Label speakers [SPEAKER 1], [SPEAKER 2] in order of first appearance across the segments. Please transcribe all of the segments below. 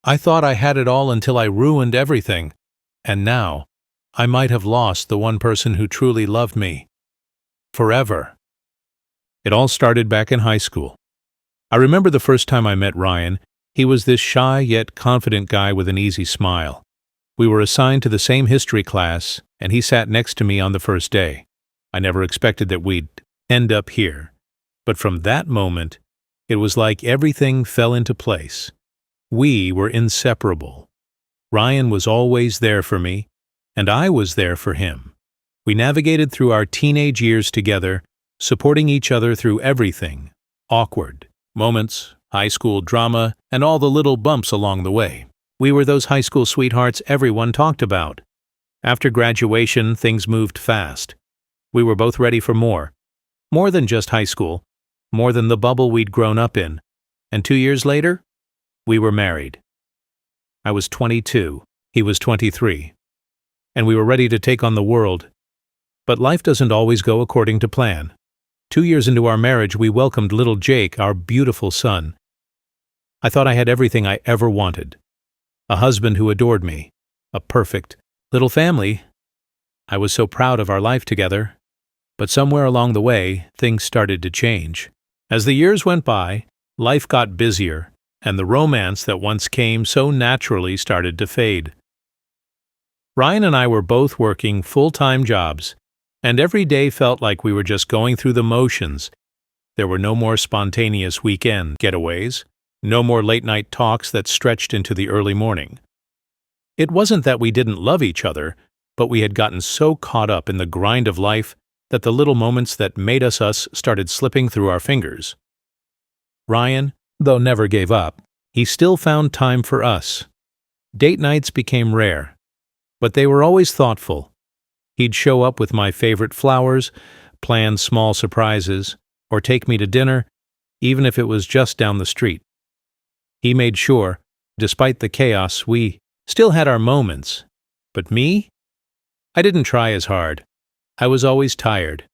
[SPEAKER 1] I thought I had it all until I ruined everything, and now I might have lost the one person who truly loved me. Forever. It all started back in high school. I remember the first time I met Ryan. He was this shy yet confident guy with an easy smile. We were assigned to the same history class, and he sat next to me on the first day. I never expected that we'd end up here. But from that moment, it was like everything fell into place. We were inseparable. Ryan was always there for me, and I was there for him. We navigated through our teenage years together, supporting each other through everything: awkward moments, high school drama, and all the little bumps along the way. We were those high school sweethearts everyone talked about. After graduation, things moved fast. We were both ready for more. More than just high school, more than the bubble we'd grown up in. And 2 years later, we were married. I was 22, he was 23. And we were ready to take on the world. But life doesn't always go according to plan. 2 years into our marriage, we welcomed little Jake, our beautiful son. I thought I had everything I ever wanted. A husband who adored me. A perfect little family. I was so proud of our life together. But somewhere along the way, things started to change. As the years went by, life got busier, and the romance that once came so naturally started to fade. Ryan and I were both working full-time jobs, and every day felt like we were just going through the motions. There were no more spontaneous weekend getaways, no more late-night talks that stretched into the early morning. It wasn't that we didn't love each other, but we had gotten so caught up in the grind of life that the little moments that made us us started slipping through our fingers. Ryan, though never gave up, he still found time for us. Date nights became rare, but they were always thoughtful. He'd show up with my favorite flowers, plan small surprises, or take me to dinner, even if it was just down the street. He made sure, despite the chaos, we still had our moments. But me? I didn't try as hard. I was always tired.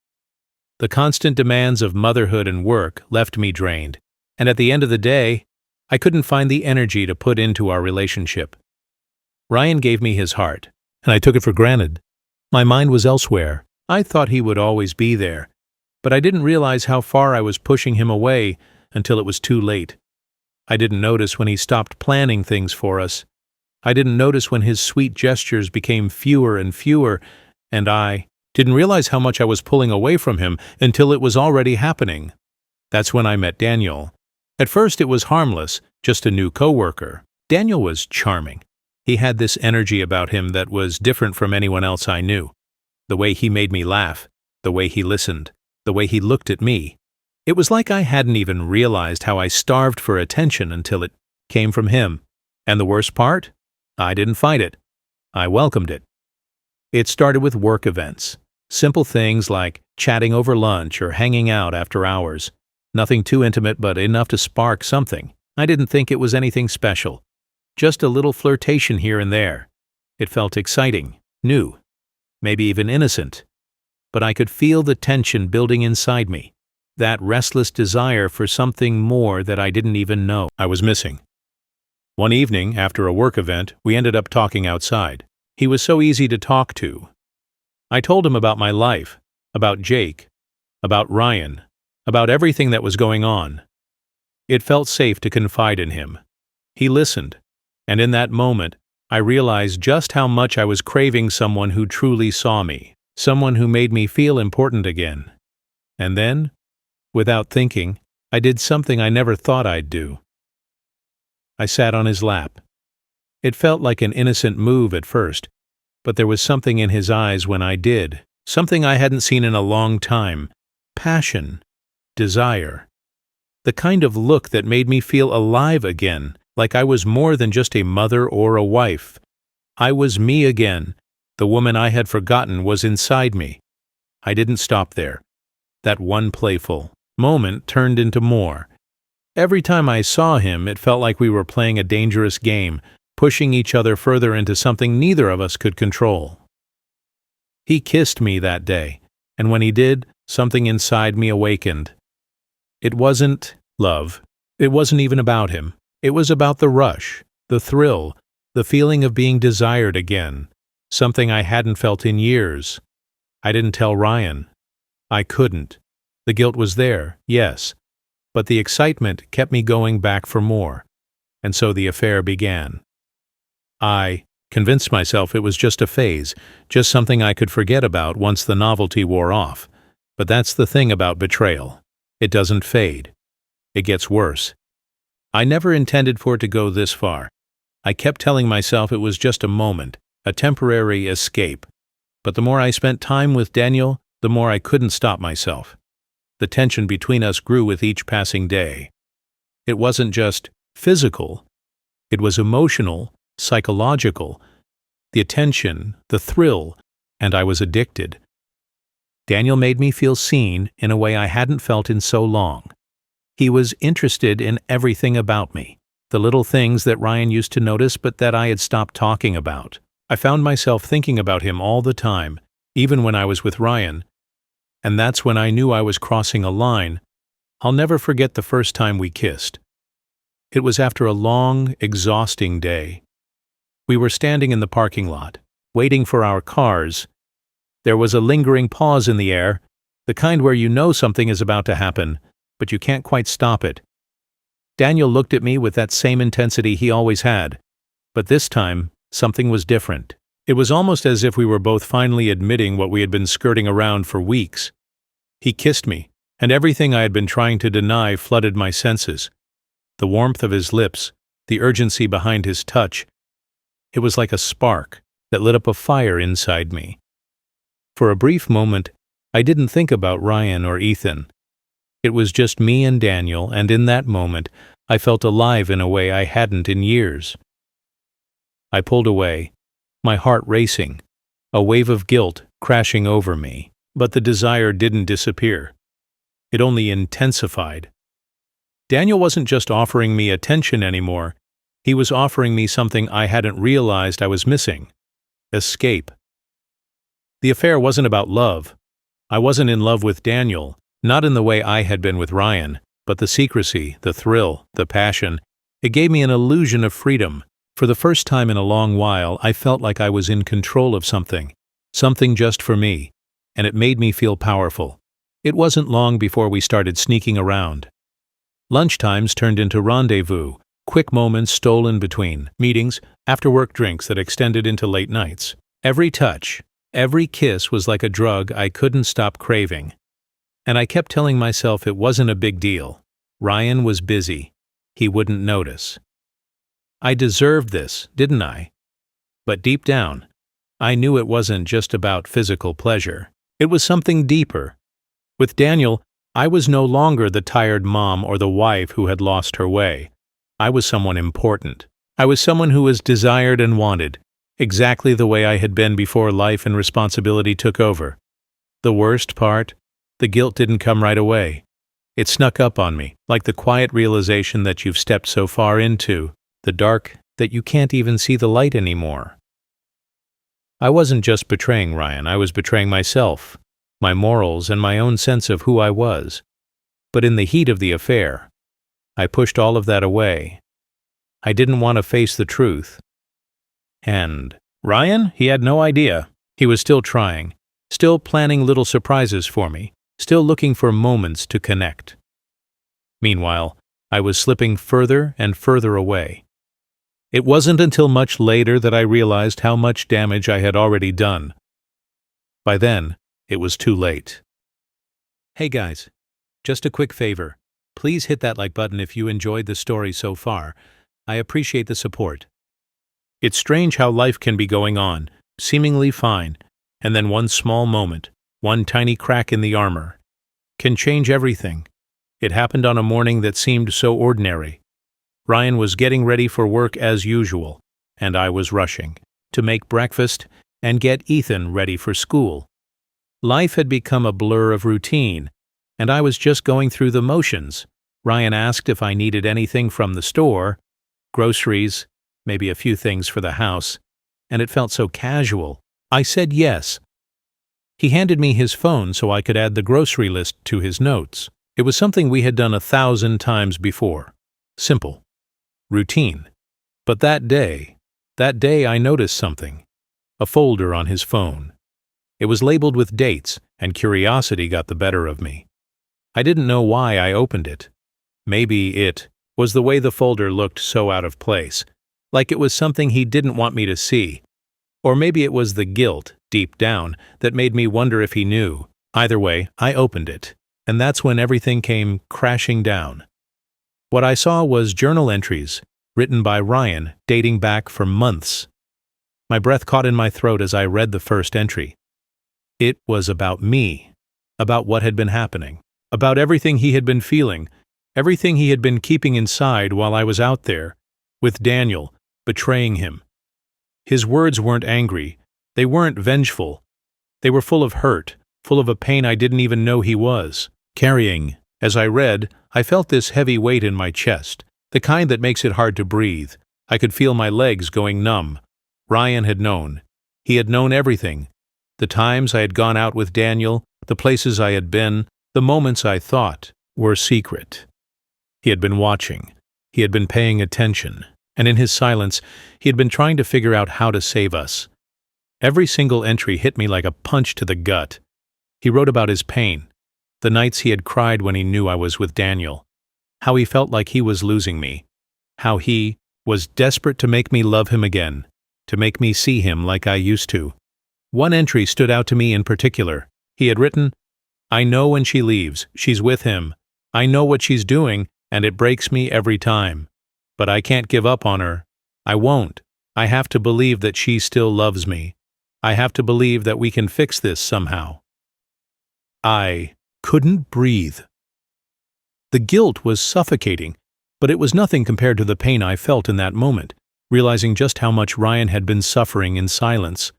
[SPEAKER 1] The constant demands of motherhood and work left me drained, and at the end of the day, I couldn't find the energy to put into our relationship. Ryan gave me his heart, and I took it for granted. My mind was elsewhere. I thought he would always be there, but I didn't realize how far I was pushing him away until it was too late. I didn't notice when he stopped planning things for us. I didn't notice when his sweet gestures became fewer and fewer, and I didn't realize how much I was pulling away from him until it was already happening. That's when I met Daniel. At first it was harmless, just a new coworker. Daniel was charming. He had this energy about him that was different from anyone else I knew. The way he made me laugh, the way he listened, the way he looked at me. It was like I hadn't even realized how I starved for attention until it came from him. And the worst part? I didn't fight it. I welcomed it. It started with work events. Simple things like chatting over lunch or hanging out after hours. Nothing too intimate, but enough to spark something. I didn't think it was anything special. Just a little flirtation here and there. It felt exciting, new, maybe even innocent. But I could feel the tension building inside me, that restless desire for something more that I didn't even know I was missing. One evening, after a work event, we ended up talking outside. He was so easy to talk to. I told him about my life, about Jake, about Ryan, about everything that was going on. It felt safe to confide in him. He listened. And in that moment, I realized just how much I was craving someone who truly saw me, someone who made me feel important again. And then, without thinking, I did something I never thought I'd do. I sat on his lap. It felt like an innocent move at first, but there was something in his eyes when I did, something I hadn't seen in a long time. Passion, desire. The kind of look that made me feel alive again. Like I was more than just a mother or a wife. I was me again. The woman I had forgotten was inside me. I didn't stop there. That one playful moment turned into more. Every time I saw him, it felt like we were playing a dangerous game, pushing each other further into something neither of us could control. He kissed me that day, and when he did, something inside me awakened. It wasn't love. It wasn't even about him. It was about the rush, The thrill, the feeling of being desired again, something I hadn't felt in years. I didn't tell Ryan. I couldn't. The guilt was there, yes, but the excitement kept me going back for more, and so the affair began. I convinced myself it was just a phase, just something I could forget about once the novelty wore off. But that's the thing about betrayal. It doesn't fade. It gets worse. I never intended for it to go this far. I kept telling myself it was just a moment, a temporary escape. But the more I spent time with Daniel, the more I couldn't stop myself. The tension between us grew with each passing day. It wasn't just physical. It was emotional, psychological. The attention, the thrill, and I was addicted. Daniel made me feel seen in a way I hadn't felt in so long. He was interested in everything about me, the little things that Ryan used to notice but that I had stopped talking about. I found myself thinking about him all the time, even when I was with Ryan. And that's when I knew I was crossing a line. I'll never forget the first time we kissed. It was after a long, exhausting day. We were standing in the parking lot, waiting for our cars. There was a lingering pause in the air, the kind where you know something is about to happen, but you can't quite stop it. Daniel looked at me with that same intensity he always had, but this time, something was different. It was almost as if we were both finally admitting what we had been skirting around for weeks. He kissed me, and everything I had been trying to deny flooded my senses. The warmth of his lips, the urgency behind his touch. It was like a spark that lit up a fire inside me. For a brief moment, I didn't think about Ryan or Ethan. It was just me and Daniel, and in that moment, I felt alive in a way I hadn't in years. I pulled away, my heart racing, a wave of guilt crashing over me, but the desire didn't disappear. It only intensified. Daniel wasn't just offering me attention anymore, he was offering me something I hadn't realized I was missing: escape. The affair wasn't about love. I wasn't in love with Daniel, not in the way I had been with Ryan, but the secrecy, the thrill, the passion. It gave me an illusion of freedom. For the first time in a long while, I felt like I was in control of something just for me, and it made me feel powerful. It wasn't long before we started sneaking around. Lunchtimes turned into rendezvous, quick moments stolen between meetings, after-work drinks that extended into late nights. Every touch, every kiss was like a drug I couldn't stop craving. And I kept telling myself it wasn't a big deal. Ryan was busy. He wouldn't notice. I deserved this, didn't I? But deep down, I knew it wasn't just about physical pleasure. It was something deeper. With Daniel, I was no longer the tired mom or the wife who had lost her way. I was someone important. I was someone who was desired and wanted, exactly the way I had been before life and responsibility took over. The worst part? The guilt didn't come right away. It snuck up on me, like the quiet realization that you've stepped so far into, the dark that you can't even see the light anymore. I wasn't just betraying Ryan, I was betraying myself, my morals, and my own sense of who I was. But in the heat of the affair, I pushed all of that away. I didn't want to face the truth. And Ryan, he had no idea. He was still trying, still planning little surprises for me, still looking for moments to connect. Meanwhile, I was slipping further and further away. It wasn't until much later that I realized how much damage I had already done. By then, it was too late. Hey guys, just a quick favor. Please hit that like button if you enjoyed the story so far. I appreciate the support. It's strange how life can be going on, seemingly fine, and then one small moment, one tiny crack in the armor, can change everything. It happened on a morning that seemed so ordinary. Ryan was getting ready for work as usual, and I was rushing to make breakfast and get Ethan ready for school. Life had become a blur of routine, and I was just going through the motions. Ryan asked if I needed anything from the store, groceries, maybe a few things for the house, and it felt so casual. I said yes. He handed me his phone so I could add the grocery list to his notes. It was something we had done 1,000 times before. Simple. Routine. But that day I noticed something. A folder on his phone. It was labeled with dates, and curiosity got the better of me. I didn't know why I opened it. Maybe it was the way the folder looked so out of place, like it was something he didn't want me to see. Or maybe it was the guilt, deep down, that made me wonder if he knew. Either way, I opened it, and that's when everything came crashing down. What I saw was journal entries, written by Ryan, dating back for months. My breath caught in my throat as I read the first entry. It was about me, about what had been happening, about everything he had been feeling, everything he had been keeping inside while I was out there, with Daniel, betraying him. His words weren't angry, they weren't vengeful. They were full of hurt, full of a pain I didn't even know he was carrying. As I read, I felt this heavy weight in my chest, the kind that makes it hard to breathe. I could feel my legs going numb. Ryan had known. He had known everything. The times I had gone out with Daniel, the places I had been, the moments I thought were secret. He had been watching. He had been paying attention. And in his silence, he had been trying to figure out how to save us. Every single entry hit me like a punch to the gut. He wrote about his pain, the nights he had cried when he knew I was with Daniel, how he felt like he was losing me, how he was desperate to make me love him again, to make me see him like I used to. One entry stood out to me in particular. He had written, "I know when she leaves, she's with him. I know what she's doing, and it breaks me every time. But I can't give up on her. I won't. I have to believe that she still loves me. I have to believe that we can fix this somehow." I couldn't breathe. The guilt was suffocating, but it was nothing compared to the pain I felt in that moment, realizing just how much Ryan had been suffering in silence.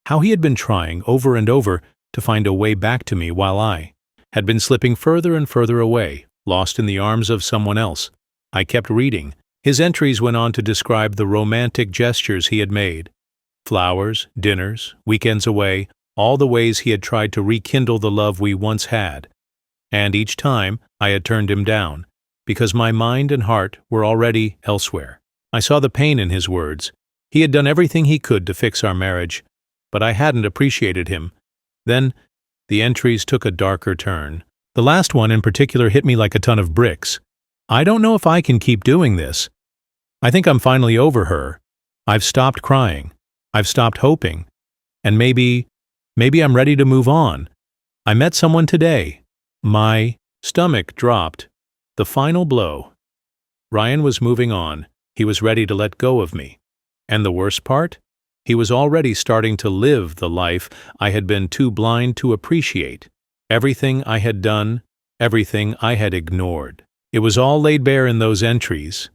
[SPEAKER 1] How he had been trying over and over to find a way back to me while I had been slipping further and further away, lost in the arms of someone else. I kept reading. His entries went on to describe the romantic gestures he had made. Flowers, dinners, weekends away, all the ways he had tried to rekindle the love we once had. And each time, I had turned him down, because my mind and heart were already elsewhere. I saw the pain in his words. He had done everything he could to fix our marriage, but I hadn't appreciated him. Then, the entries took a darker turn. The last one in particular hit me like a ton of bricks. I don't know if I can keep doing this. I think I'm finally over her. I've stopped crying. I've stopped hoping. And maybe I'm ready to move on. I met someone today. My stomach dropped. The final blow. Ryan was moving on. He was ready to let go of me. And the worst part? He was already starting to live the life I had been too blind to appreciate. Everything I had done, everything I had ignored. It was all laid bare in those entries.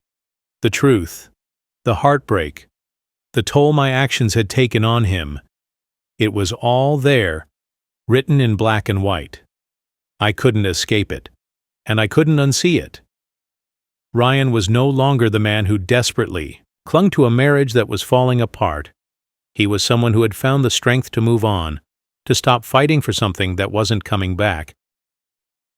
[SPEAKER 1] The truth, the heartbreak, the toll my actions had taken on him. It was all there, written in black and white. I couldn't escape it, and I couldn't unsee it. Ryan was no longer the man who desperately clung to a marriage that was falling apart. He was someone who had found the strength to move on, to stop fighting for something that wasn't coming back.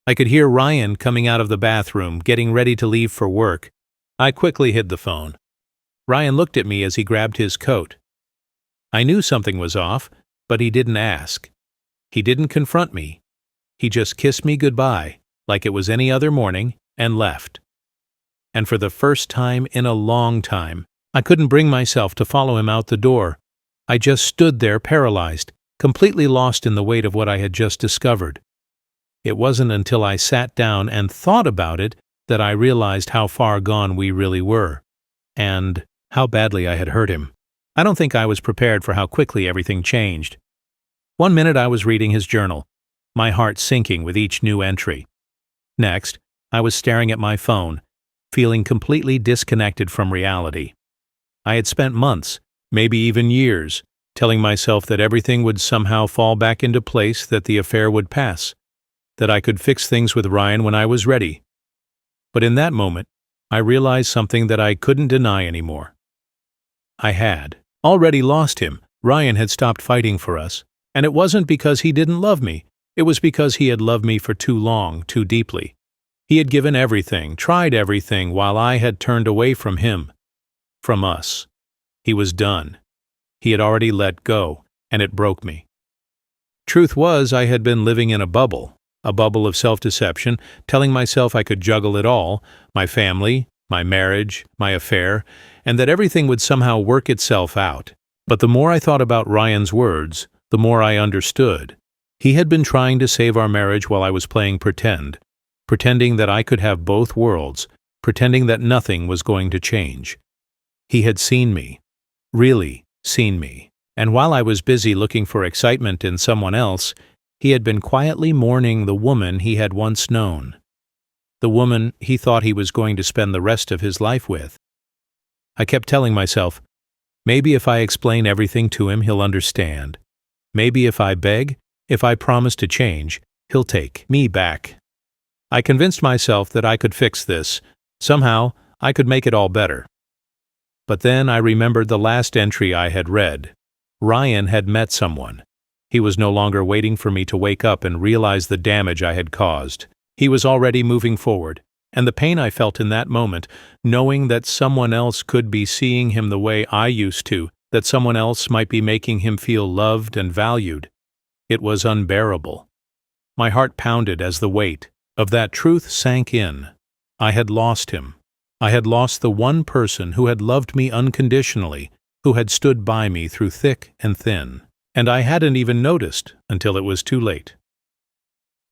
[SPEAKER 1] I could hear Ryan coming out of the bathroom, getting ready to leave for work. I quickly hid the phone. Ryan looked at me as he grabbed his coat. I knew something was off, but he didn't ask. He didn't confront me. He just kissed me goodbye, like it was any other morning, and left. And for the first time in a long time, I couldn't bring myself to follow him out the door. I just stood there paralyzed, completely lost in the weight of what I had just discovered. It wasn't until I sat down and thought about it that I realized how far gone we really were, and how badly I had hurt him. I don't think I was prepared for how quickly everything changed. One minute I was reading his journal, my heart sinking with each new entry. Next, I was staring at my phone, feeling completely disconnected from reality. I had spent months, maybe even years, telling myself that everything would somehow fall back into place, that the affair would pass, that I could fix things with Ryan when I was ready. But in that moment, I realized something that I couldn't deny anymore. I had already lost him. Ryan had stopped fighting for us, and it wasn't because he didn't love me. It was because he had loved me for too long, too deeply. He had given everything, tried everything, while I had turned away from him. from us. He was done. He had already let go, and it broke me. Truth was, I had been living in a bubble of self-deception, telling myself I could juggle it all, my family, my marriage, my affair, and that everything would somehow work itself out. But the more I thought about Ryan's words, the more I understood. He had been trying to save our marriage while I was playing pretend, pretending that I could have both worlds, pretending that nothing was going to change. He had seen me, really seen me, and while I was busy looking for excitement in someone else, he had been quietly mourning the woman he had once known, the woman he thought he was going to spend the rest of his life with. I kept telling myself, maybe if I explain everything to him, he'll understand. Maybe if I beg, if I promise to change, he'll take me back. I convinced myself that I could fix this. Somehow, I could make it all better. But then I remembered the last entry I had read. Ryan had met someone. He was no longer waiting for me to wake up and realize the damage I had caused. He was already moving forward, and the pain I felt in that moment, knowing that someone else could be seeing him the way I used to, that someone else might be making him feel loved and valued, it was unbearable. My heart pounded as the weight of that truth sank in. I had lost him. I had lost the one person who had loved me unconditionally, who had stood by me through thick and thin. And I hadn't even noticed until it was too late.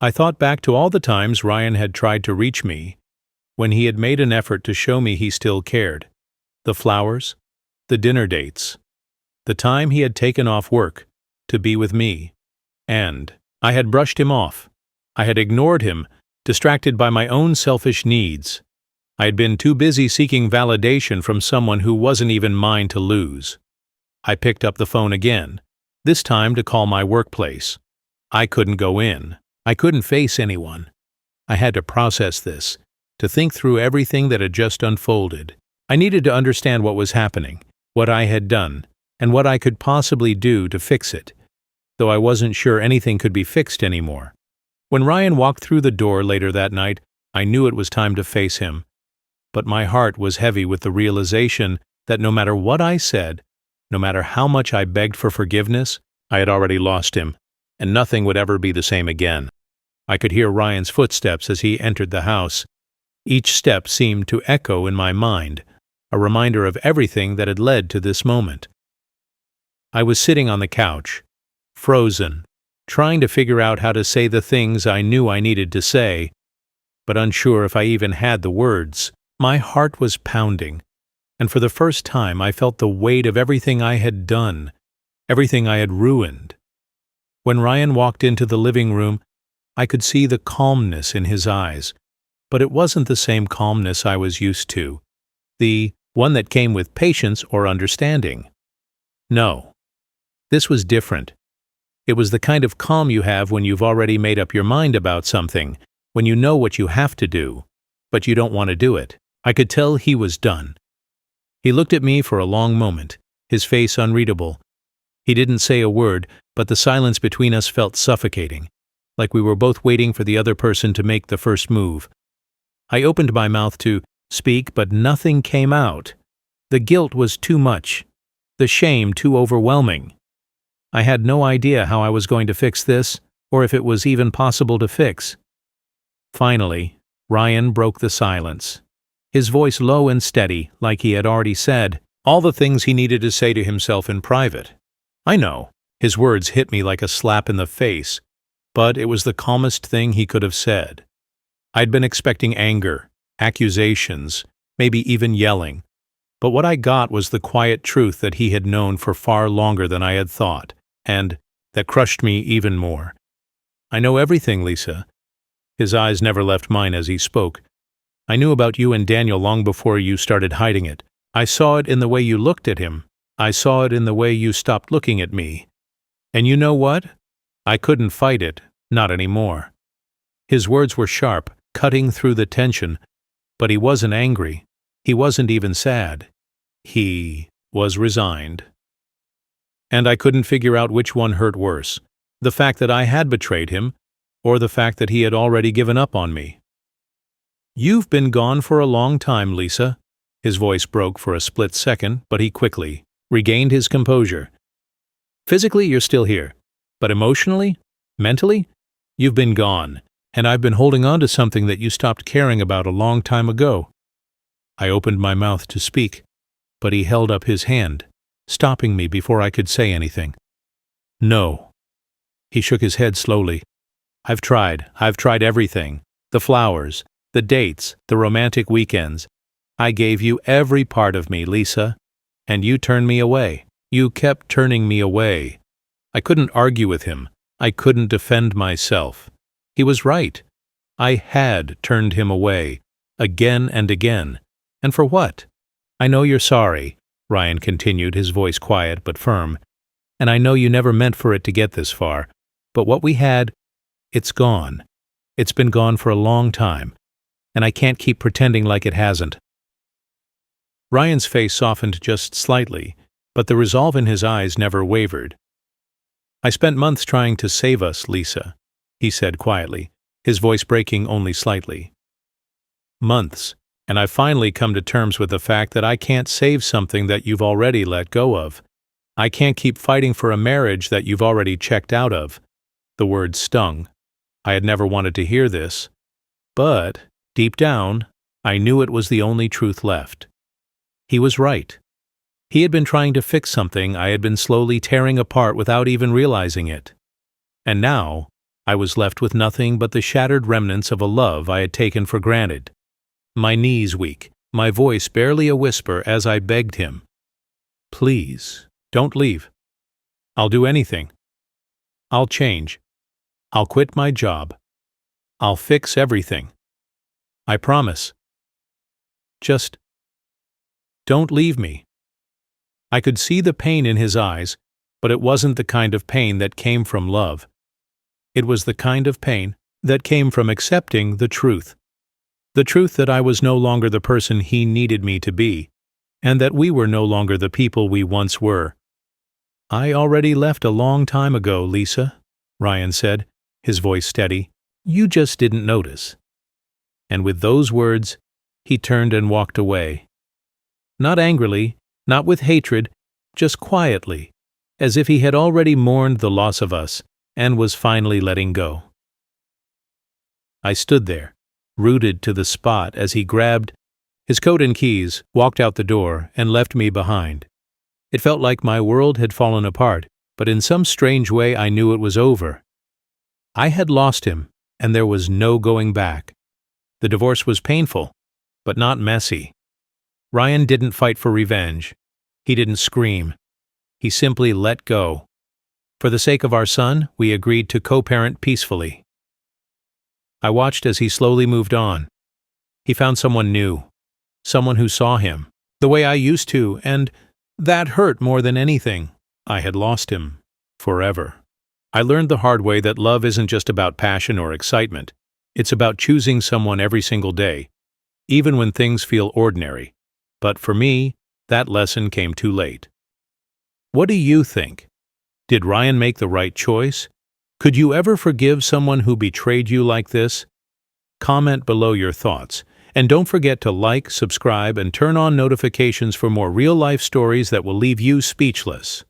[SPEAKER 1] I thought back to all the times Ryan had tried to reach me, when he had made an effort to show me he still cared. The flowers, the dinner dates, the time he had taken off work to be with me, and I had brushed him off. I had ignored him, distracted by my own selfish needs. I had been too busy seeking validation from someone who wasn't even mine to lose. I picked up the phone again, this time to call my workplace. I couldn't go in. I couldn't face anyone. I had to process this, to think through everything that had just unfolded. I needed to understand what was happening, what I had done, and what I could possibly do to fix it, though I wasn't sure anything could be fixed anymore. When Ryan walked through the door later that night, I knew it was time to face him. But my heart was heavy with the realization that no matter what I said, no matter how much I begged for forgiveness, I had already lost him, and nothing would ever be the same again. I could hear Ryan's footsteps as he entered the house. Each step seemed to echo in my mind, a reminder of everything that had led to this moment. I was sitting on the couch, frozen, trying to figure out how to say the things I knew I needed to say, but unsure if I even had the words. My heart was pounding, and for the first time I felt the weight of everything I had done, everything I had ruined. When Ryan walked into the living room, I could see the calmness in his eyes, but it wasn't the same calmness I was used to, the one that came with patience or understanding. No, this was different. It was the kind of calm you have when you've already made up your mind about something, when you know what you have to do, but you don't want to do it. I could tell he was done. He looked at me for a long moment, his face unreadable. He didn't say a word, but the silence between us felt suffocating, like we were both waiting for the other person to make the first move. I opened my mouth to speak, but nothing came out. The guilt was too much, the shame too overwhelming. I had no idea how I was going to fix this, or if it was even possible to fix. Finally, Ryan broke the silence. His voice low and steady, like he had already said all the things he needed to say to himself in private. I know, his words hit me like a slap in the face, but it was the calmest thing he could have said. I'd been expecting anger, accusations, maybe even yelling, but what I got was the quiet truth that he had known for far longer than I had thought, and that crushed me even more. I know everything, Lisa. His eyes never left mine as he spoke. I knew about you and Daniel long before you started hiding it. I saw it in the way you looked at him. I saw it in the way you stopped looking at me. And you know what? I couldn't fight it, not anymore. His words were sharp, cutting through the tension, but he wasn't angry. He wasn't even sad. He was resigned. And I couldn't figure out which one hurt worse, the fact that I had betrayed him, or the fact that he had already given up on me. You've been gone for a long time, Lisa. His voice broke for a split second, but he quickly regained his composure. Physically, you're still here. But emotionally? Mentally? You've been gone, and I've been holding on to something that you stopped caring about a long time ago. I opened my mouth to speak, but he held up his hand, stopping me before I could say anything. No. He shook his head slowly. I've tried everything. The flowers, the dates, the romantic weekends. I gave you every part of me, Lisa, and you turned me away. You kept turning me away. I couldn't argue with him. I couldn't defend myself. He was right. I had turned him away, again and again. And for what? I know you're sorry, Ryan continued, his voice quiet but firm. And I know you never meant for it to get this far. But what we had, it's gone. It's been gone for a long time. And I can't keep pretending like it hasn't. Ryan's face softened just slightly, but the resolve in his eyes never wavered. I spent months trying to save us, Lisa, he said quietly, his voice breaking only slightly. Months, and I've finally come to terms with the fact that I can't save something that you've already let go of. I can't keep fighting for a marriage that you've already checked out of. The word stung. I had never wanted to hear this. But, deep down, I knew it was the only truth left. He was right. He had been trying to fix something I had been slowly tearing apart without even realizing it. And now, I was left with nothing but the shattered remnants of a love I had taken for granted. My knees weak, my voice barely a whisper as I begged him. Please, don't leave. I'll do anything. I'll change. I'll quit my job. I'll fix everything. I promise. Just don't leave me. I could see the pain in his eyes, but it wasn't the kind of pain that came from love. It was the kind of pain that came from accepting the truth. The truth that I was no longer the person he needed me to be, and that we were no longer the people we once were. I already left a long time ago, Lisa, Ryan said, his voice steady. You just didn't notice. And with those words, he turned and walked away. Not angrily, not with hatred, just quietly, as if he had already mourned the loss of us and was finally letting go. I stood there, rooted to the spot as he grabbed his coat and keys, walked out the door, and left me behind. It felt like my world had fallen apart, but in some strange way I knew it was over. I had lost him, and there was no going back. The divorce was painful, but not messy. Ryan didn't fight for revenge. He didn't scream. He simply let go. For the sake of our son, we agreed to co-parent peacefully. I watched as he slowly moved on. He found someone new, someone who saw him, the way I used to, and that hurt more than anything. I had lost him, forever. I learned the hard way that love isn't just about passion or excitement. It's about choosing someone every single day, even when things feel ordinary. But for me, that lesson came too late. What do you think? Did Ryan make the right choice? Could you ever forgive someone who betrayed you like this? Comment below your thoughts, and don't forget to like, subscribe, and turn on notifications for more real-life stories that will leave you speechless.